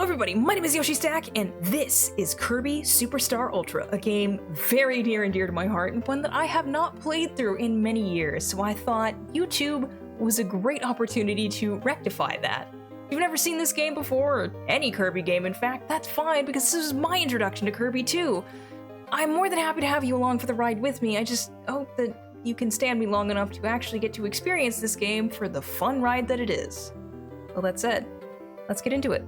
Hello everybody, my name is Yoshi Stack, and this is Kirby Super Star Ultra, a game very near and dear to my heart, and one that I have not played through in many years, so I thought YouTube was a great opportunity to rectify that. If you've never seen this game before, or any Kirby game in fact, that's fine, because this is my introduction to Kirby too. I'm more than happy to have you along for the ride with me, I just hope that you can stand me long enough to actually get to experience this game for the fun ride that it is. Well, that said, let's get into it.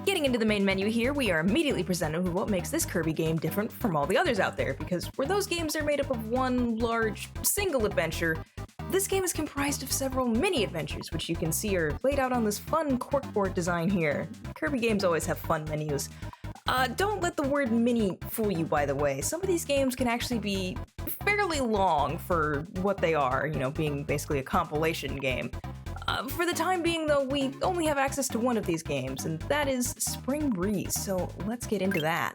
Getting into the main menu here, we are immediately presented with what makes this Kirby game different from all the others out there, because where those games are made up of one large, single adventure, this game is comprised of several mini-adventures, which you can see are laid out on this fun corkboard design here. Kirby games always have fun menus. Don't let the word mini fool you, by the way. Some of these games can actually be fairly long for what they are, you know, being basically a compilation game. For the time being, though, we only have access to one of these games, and that is Spring Breeze, so let's get into that.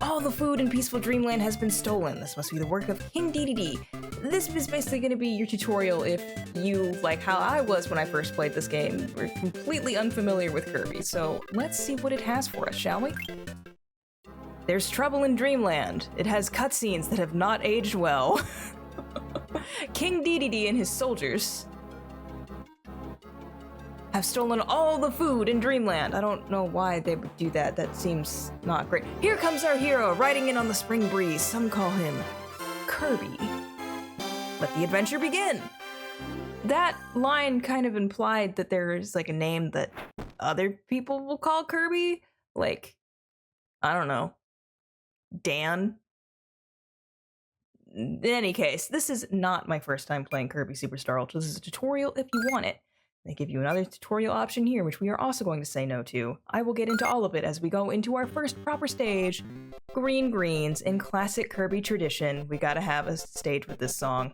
All the food in Peaceful Dreamland has been stolen. This must be the work of King Dedede. This is basically going to be your tutorial if you, like how I was when I first played this game, were completely unfamiliar with Kirby, so let's see what it has for us, shall we? There's trouble in Dreamland. It has cutscenes that have not aged well. King Dedede and his soldiers have stolen all the food in Dreamland. I don't know why they would do that. That seems not great. Here comes our hero, riding in on the Spring Breeze. Some call him Kirby. Let the adventure begin. That line kind of implied that there is like a name that other people will call Kirby. Like, I don't know, Dan? In any case, this is not my first time playing Kirby Super Star Ultra. This is a tutorial if you want it. They give you another tutorial option here, which we are also going to say no to. I will get into all of it as we go into our first proper stage, Green Greens. In classic Kirby tradition, we gotta have a stage with this song.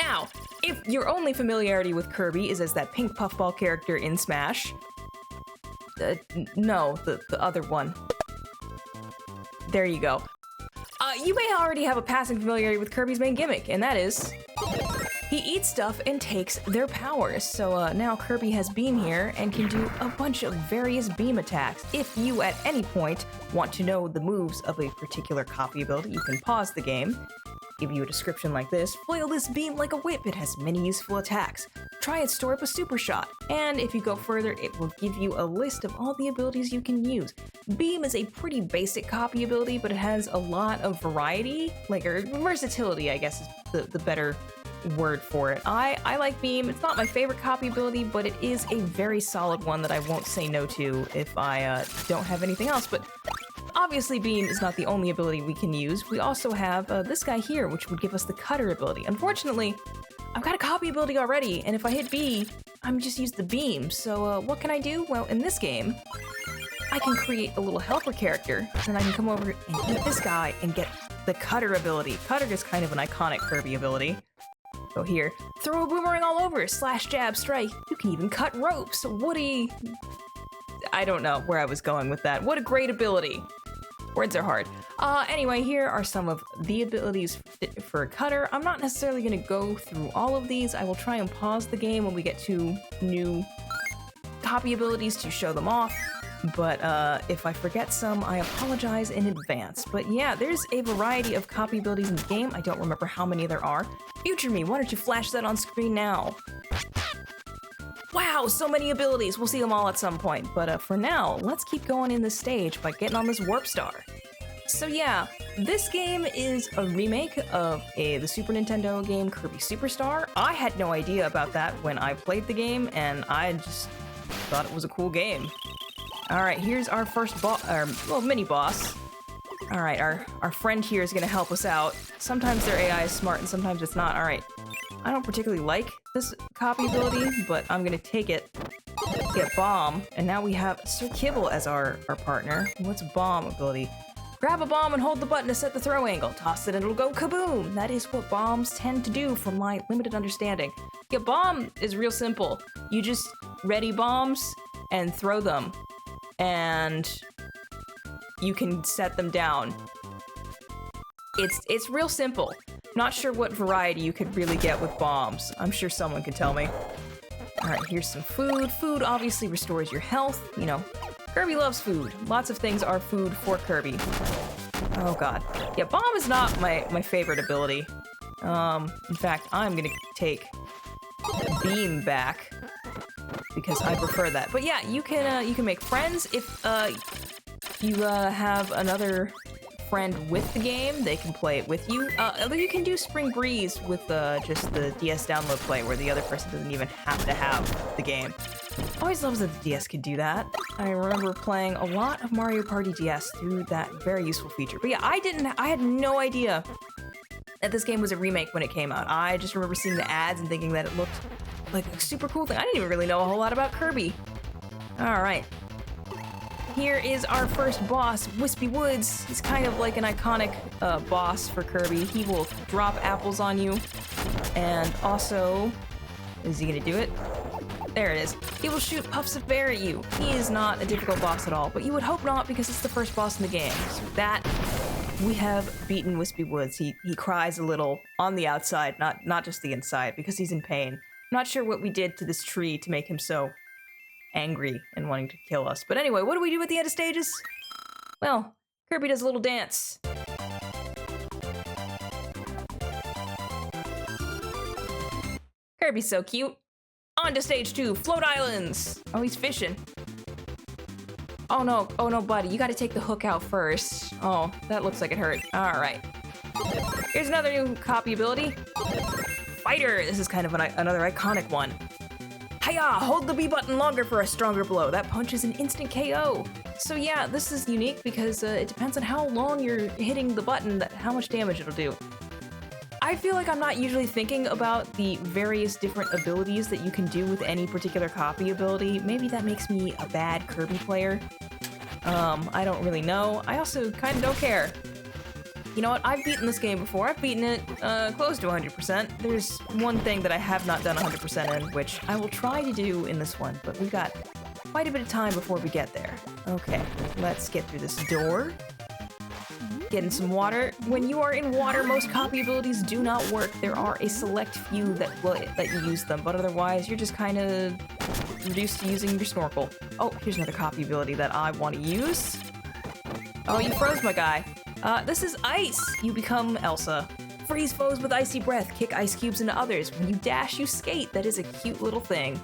Now, if your only familiarity with Kirby is as that pink puffball character in Smash, no, the other one. There you go. You may already have a passing familiarity with Kirby's main gimmick, and that is he eats stuff and takes their powers. So now Kirby has Beam here and can do a bunch of various beam attacks. If you at any point want to know the moves of a particular copy ability, you can pause the game, give you a description like this: flail this beam like a whip, it has many useful attacks. Try and store up a super shot. And if you go further, it will give you a list of all the abilities you can use. Beam is a pretty basic copy ability, but it has a lot of variety, or versatility, I guess is the better word for it. I like Beam. It's not my favorite copy ability, but it is a very solid one that I won't say no to if I don't have anything else. But obviously Beam is not the only ability we can use. We also have this guy here, which would give us the Cutter ability. Unfortunately, I've got a copy ability already, and if I hit B, I'm just use the Beam. So what can I do? Well, in this game, I can create a little helper character, and I can come over and hit this guy and get the Cutter ability. Cutter is kind of an iconic Kirby ability. Go here, throw a boomerang all over, slash, jab, strike. You can even cut ropes. Woody. I don't know where I was going with that. What a great ability. Words are hard. Anyway, here are some of the abilities for Cutter. I'm not necessarily going to go through all of these. I will try and pause the game when we get to new copy abilities to show them off. But if I forget some, I apologize in advance. But yeah, there's a variety of copy abilities in the game. I don't remember how many there are. Future me, why don't you flash that on screen now? Wow, so many abilities. We'll see them all at some point. But for now, let's keep going in this stage by getting on this Warp Star. So yeah, this game is a remake of the Super Nintendo game Kirby Super Star. I had no idea about that when I played the game, and I just thought it was a cool game. Alright, here's our first mini-boss. Alright, our friend here is gonna help us out. Sometimes their AI is smart and sometimes it's not. Alright, I don't particularly like this copy ability, but I'm gonna take it. Get Bomb, and now we have Sir Kibble as our partner. What's Bomb ability? Grab a bomb and hold the button to set the throw angle. Toss it and it'll go kaboom! That is what bombs tend to do from my limited understanding. Yeah, bomb is real simple. You just ready bombs and throw them, and you can set them down. It's real simple. Not sure what variety you could really get with bombs. I'm sure someone could tell me. Alright, here's some food. Food obviously restores your health. You know, Kirby loves food. Lots of things are food for Kirby. Oh god. Yeah, bomb is not my favorite ability. In fact, I'm gonna take beam back because I prefer that. But yeah, you can make friends if you have another friend with the game. They can play it with you. Although you can do Spring Breeze with just the DS download play, where the other person doesn't even have to have the game. Always loves that the DS could do that. I remember playing a lot of Mario Party DS through that very useful feature. But yeah, I had no idea that this game was a remake when it came out. I just remember seeing the ads and thinking that it looked like a super cool thing. I didn't even really know a whole lot about Kirby. All right. Here is our first boss, Wispy Woods. He's kind of like an iconic boss for Kirby. He will drop apples on you. And also, is he gonna do it? There it is. He will shoot puffs of air at you. He is not a difficult boss at all, but you would hope not because it's the first boss in the game. So that, we have beaten Wispy Woods. He cries a little on the outside, not just the inside, because he's in pain. I'm not sure what we did to this tree to make him so angry and wanting to kill us. But anyway, what do we do at the end of stages? Well, Kirby does a little dance. Kirby's so cute. On to stage 2, Float Islands. Oh, he's fishing. Oh no, buddy, you gotta take the hook out first. Oh, that looks like it hurt. All right. Here's another new copy ability. Fighter. This is kind of another iconic one. Hiya! Hold the B button longer for a stronger blow. That punch is an instant KO. So yeah, this is unique because it depends on how long you're hitting the button, how much damage it'll do. I feel like I'm not usually thinking about the various different abilities that you can do with any particular copy ability. Maybe that makes me a bad Kirby player. I don't really know. I also kind of don't care. You know what? I've beaten this game before. I've beaten it close to 100%. There's one thing that I have not done 100% in, which I will try to do in this one, but we've got quite a bit of time before we get there. Okay, let's get through this door. Get in some water. When you are in water, most copy abilities do not work. There are a select few that will let you use them, but otherwise you're just kind of reduced to using your snorkel. Oh, here's another copy ability that I want to use. Oh, you froze my guy. This is ice. You become Elsa. Freeze foes with icy breath. Kick ice cubes into others. When you dash, you skate. That is a cute little thing.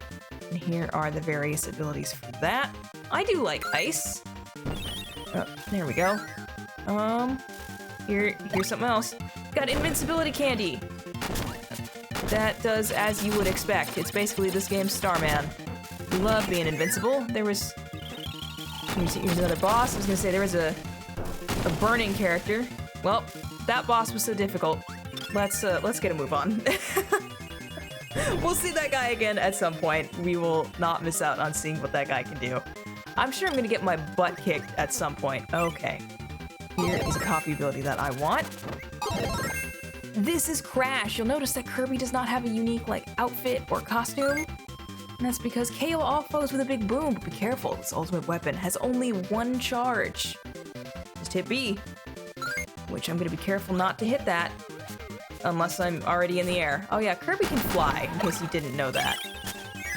And here are the various abilities for that. I do like ice. Oh, there we go. Here's something else. Got invincibility candy. That does as you would expect. It's basically this game's Starman. We love being invincible. Here's another boss. I was gonna say there was a burning character. Well, that boss was so difficult. Let's get a move on. We'll see that guy again at some point. We will not miss out on seeing what that guy can do. I'm sure I'm gonna get my butt kicked at some point. Okay. Here is a copy ability that I want. This is Crash. You'll notice that Kirby does not have a unique, outfit or costume. And that's because KO all foes with a big boom, but be careful, this ultimate weapon has only one charge. Just hit B, which I'm gonna be careful not to hit that, unless I'm already in the air. Oh yeah, Kirby can fly, in case you didn't know that.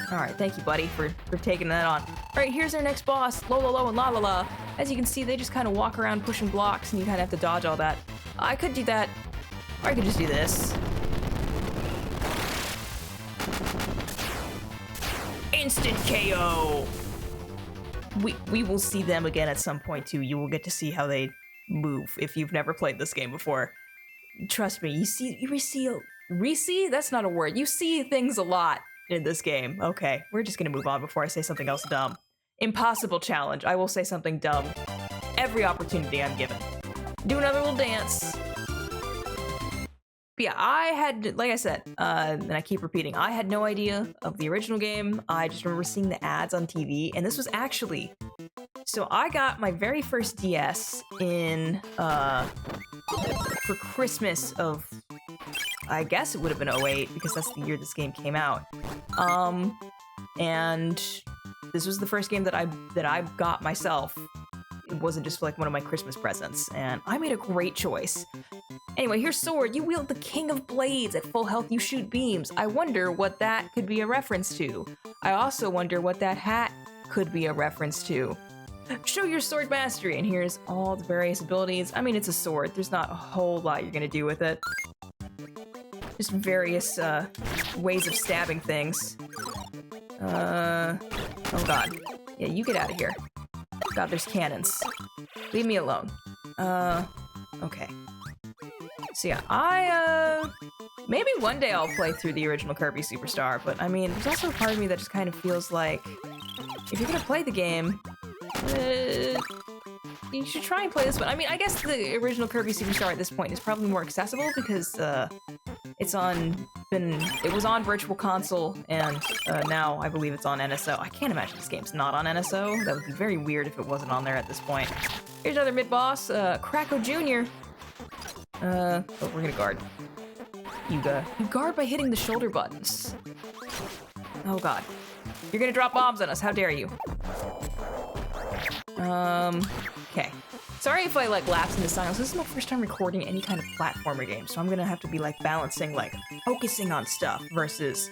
Alright, thank you, buddy, for taking that on. Alright, here's our next boss, Lolo and La La La. As you can see, they just kind of walk around pushing blocks, and you kind of have to dodge all that. I could do that, or I could just do this. Instant KO! We will see them again at some point, too. You will get to see how they move if you've never played this game before. Trust me, you see, that's not a word. You see things a lot in this game. Okay, we're just gonna move on before I say something else dumb. Impossible challenge. I will say something dumb every opportunity I'm given. Do another little dance. But yeah, I had, like I said, and I keep repeating, I had no idea of the original game. I just remember seeing the ads on TV, and this was actually... So I got my very first DS in, for Christmas of, I guess it would have been '08 because that's the year this game came out. And this was the first game that I got myself. It wasn't just like one of my Christmas presents, and I made a great choice. Anyway, here's Sword. You wield the King of Blades. At full health, you shoot beams. I wonder what that could be a reference to. I also wonder what that hat could be a reference to. Show your sword mastery, and here's all the various abilities. I mean, it's a sword. There's not a whole lot you're gonna do with it. Just various ways of stabbing things. Oh god. Yeah, you get out of here. God, there's cannons. Leave me alone. Okay. So yeah, maybe one day I'll play through the original Kirby Superstar, but I mean, there's also a part of me that just kind of feels like if you're gonna play the game, you should try and play this one. I mean, I guess the original Kirby Superstar at this point is probably more accessible because it was on Virtual Console, and now I believe it's on NSO. I can't imagine this game's not on NSO. That would be very weird if it wasn't on there at this point. Here's another mid-boss, Kracko Jr. Oh, we're gonna guard. You guard by hitting the shoulder buttons. Oh god. You're gonna drop bombs on us, how dare you? Okay. Sorry if I like lapse into silence. This is my first time recording any kind of platformer game, so I'm gonna have to be like balancing, like focusing on stuff versus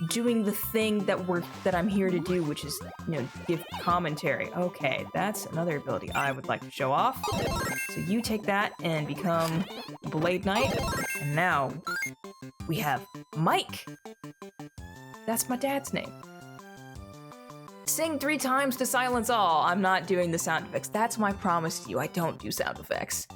doing the thing that I'm here to do, which is, you know, give commentary. Okay, that's another ability I would like to show off. So you take that and become Blade Knight, and now we have Mike. That's my dad's name. Sing 3 times to silence all. I'm not doing the sound effects. That's my promise to you. I don't do sound effects.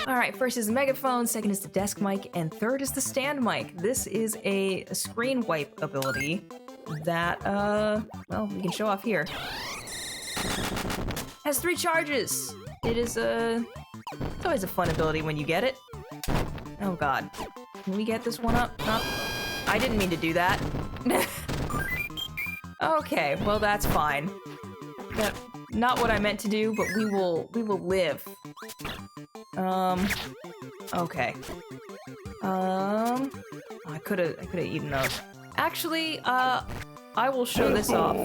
All right, first is the megaphone, second is the desk mic, and third is the stand mic. This is a screen wipe ability that, well, we can show off here. Has 3 charges. It is it's always a fun ability when you get it. Oh god. Can we get this one up? No. I didn't mean to do that. Okay, well that's fine. Not what I meant to do, but we will live. Okay. I could have eaten those. Actually, I will show this off.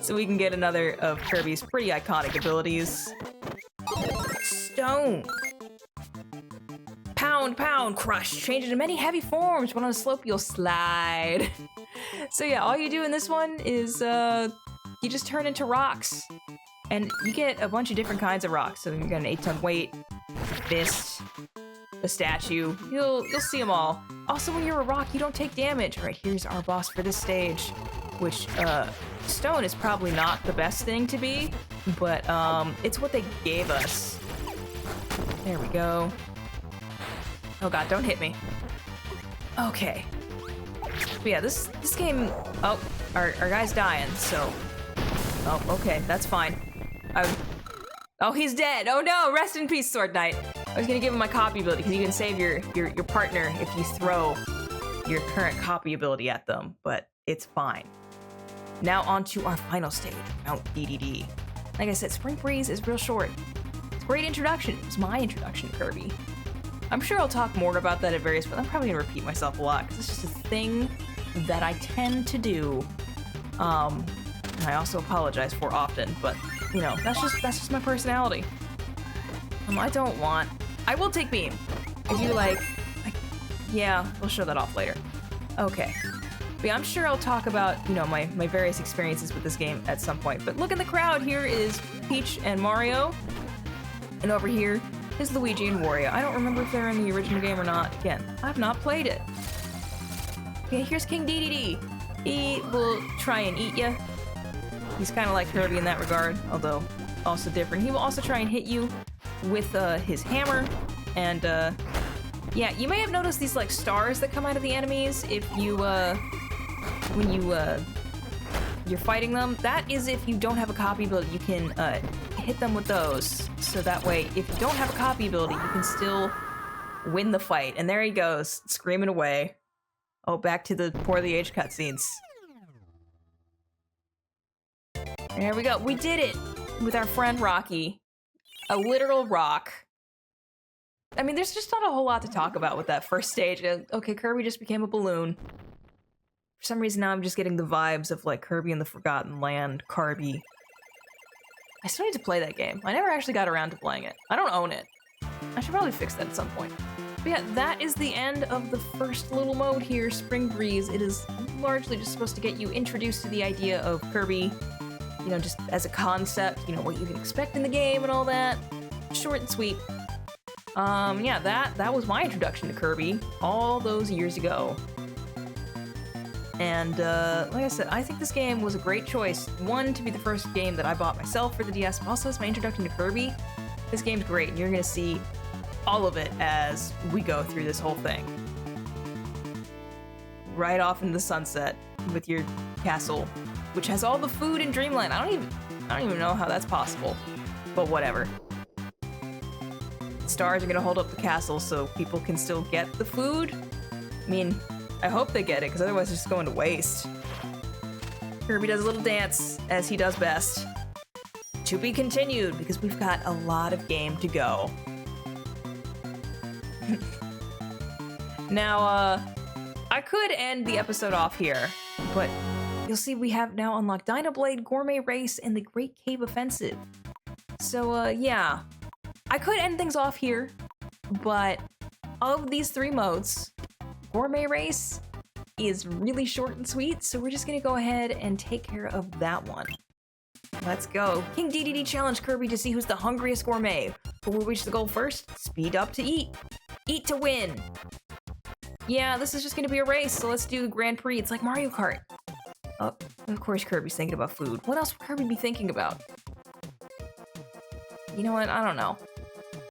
So we can get another of Kirby's pretty iconic abilities. Stone. Pound, pound, crush. Change into many heavy forms. When on a slope, you'll slide. So yeah, all you do in this one is, you just turn into rocks. And you get a bunch of different kinds of rocks. So you got an 8-ton weight, a fist, a statue. You'll see them all. Also, when you're a rock, you don't take damage. All right, here's our boss for this stage, which, stone is probably not the best thing to be, but, it's what they gave us. There we go. Oh god, don't hit me. Okay. But yeah, this game... Oh, our guy's dying, so... Oh, okay, that's fine. Oh, he's dead! Oh no, rest in peace, Sword Knight! I was gonna give him my copy ability, because you can save your partner if you throw your current copy ability at them, but it's fine. Now on to our final stage, Mount DDD. Like I said, Spring Breeze is real short. It's a great introduction. It was my introduction to Kirby. I'm sure I'll talk more about that at various points. I'm probably gonna repeat myself a lot, because it's just a thing that I tend to do. And I also apologize for often, but, you know, that's just my personality. I will take beam. I do yeah, we'll show that off later. Okay. But yeah, I'm sure I'll talk about, you know, my various experiences with this game at some point. But look in the crowd, here is Peach and Mario. And over here is Luigi and Wario. I don't remember if they're in the original game or not. Again, I've not played it. Okay, here's King DDD. He will try and eat ya. He's kind of like Kirby in that regard, although also different. He will also try and hit you with his hammer. And yeah, you may have noticed these like stars that come out of the enemies if you when you're fighting them. That is if you don't have a copy ability. You can hit them with those, so that way if you don't have a copy ability, you can still win the fight. And there he goes, screaming away. Oh, back to the poorly aged cutscenes. There we go. We did it with our friend Rocky. A literal rock. I mean, there's just not a whole lot to talk about with that first stage. Okay, Kirby just became a balloon. For some reason now I'm just getting the vibes of like Kirby in the Forgotten Land, Kirby. I still need to play that game. I never actually got around to playing it. I don't own it. I should probably fix that at some point. But yeah, that is the end of the first little mode here, Spring Breeze. It is largely just supposed to get you introduced to the idea of Kirby, you know, just as a concept, you know, what you can expect in the game and all that. Short and sweet. Yeah, that was my introduction to Kirby all those years ago. And like I said, I think this game was a great choice. One, to be the first game that I bought myself for the DS, but also as my introduction to Kirby. This game's great, and you're gonna see all of it as we go through this whole thing. Right off in the sunset with your castle, which has all the food in Dreamland. I don't even know how that's possible, but whatever. Stars are gonna hold up the castle so people can still get the food. I mean, I hope they get it, because otherwise it's just going to waste. Kirby does a little dance, as he does best. To be continued, because we've got a lot of game to go. Now, I could end the episode off here, but you'll see we have now unlocked Dynablade, Gourmet Race, and the Great Cave Offensive. So, yeah. I could end things off here, but of these three modes, Gourmet Race is really short and sweet, so we're just gonna go ahead and take care of that one. Let's go. King DDD challenged Kirby to see who's the hungriest gourmet. Who will reach the goal first? Speed up to eat. Eat to win. Yeah, this is just gonna be a race, so let's do the Grand Prix. It's like Mario Kart. Oh, of course Kirby's thinking about food. What else would Kirby be thinking about? You know what? I don't know.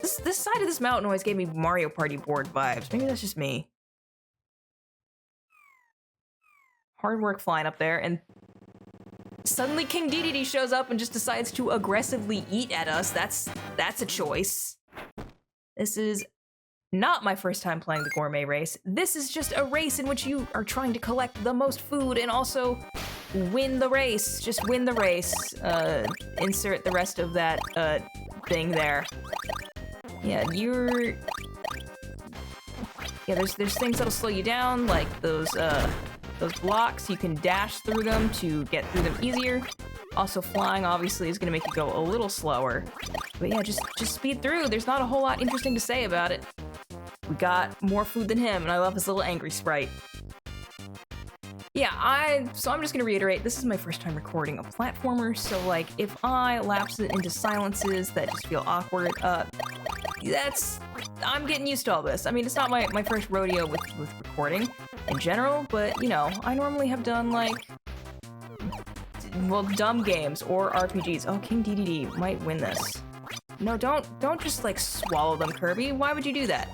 This side of this mountain always gave me Mario Party board vibes. Maybe that's just me. Hard work flying up there, and suddenly King Dedede shows up and just decides to aggressively eat at us. That's a choice. This is not my first time playing the Gourmet Race. This is just a race in which you are trying to collect the most food and also win the race. Just win the race. Insert the rest of that thing there. Yeah, there's things that'll slow you down, like those blocks. You can dash through them to get through them easier. Also, flying obviously is gonna make you go a little slower. But yeah, just speed through. There's not a whole lot interesting to say about it. We got more food than him, and I love his little angry sprite. Yeah, so I'm just gonna reiterate, this is my first time recording a platformer, so like, if I lapse it into silences that just feel awkward, I'm getting used to all this. I mean, it's not my first rodeo with recording in general, but, you know, I normally have done, like, well, dumb games or RPGs. Oh, King DDD might win this. No, don't just, like, swallow them, Kirby. Why would you do that?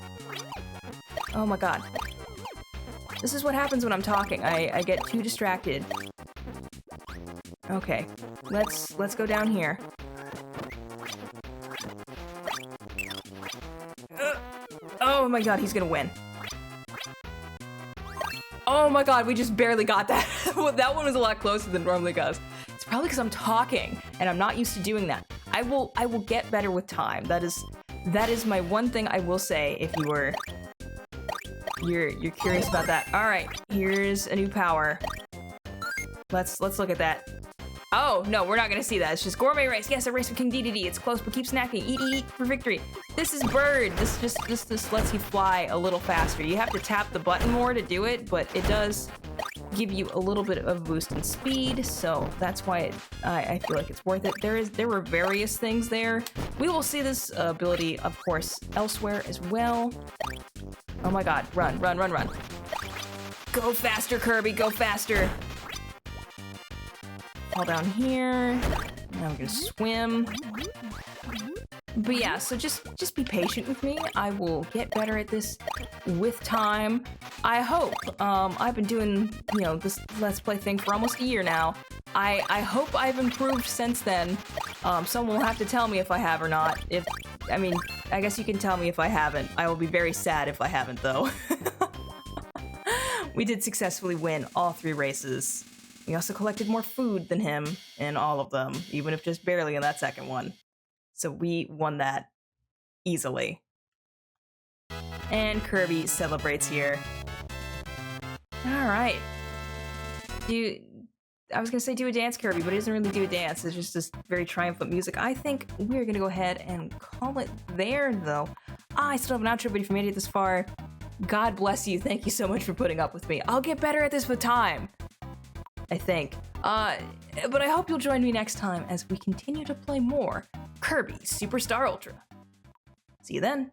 Oh my god. This is what happens when I'm talking. I get too distracted. Okay, let's go down here. Oh my god, he's gonna win. Oh my god, we just barely got that. That one was a lot closer than it normally goes. It's probably because I'm talking, and I'm not used to doing that. I will get better with time. That is my one thing I will say if you're curious about that. Alright, here's a new power. Let's look at that. Oh, no, we're not gonna see that. It's just Gourmet Race. Yes, a race with King Dedede. It's close, but keep snacking. Eat for victory. This is Bird. This just lets you fly a little faster. You have to tap the button more to do it, but it does give you a little bit of a boost in speed, so that's why I feel like it's worth it. There were various things there. We will see this ability, of course, elsewhere as well. Oh my god, run. Go faster, Kirby, go faster. Fall down here. Now we're gonna swim. But yeah, so just be patient with me. I will get better at this with time. I hope. I've been doing, you know, this Let's Play thing for almost a year now. I hope I've improved since then. Someone will have to tell me if I have or not. I guess you can tell me if I haven't. I will be very sad if I haven't, though. We did successfully win all 3 races. We also collected more food than him in all of them, even if just barely in that second one. So we won that easily. And Kirby celebrates here. Alright. I was gonna say do a dance, Kirby, but it doesn't really do a dance. It's just this very triumphant music. I think we're gonna go ahead and call it there, though. I still have an outro, but if you made it this far, God bless you. Thank you so much for putting up with me. I'll get better at this with time, I think. But I hope you'll join me next time as we continue to play more Kirby Super Star Ultra. See you then.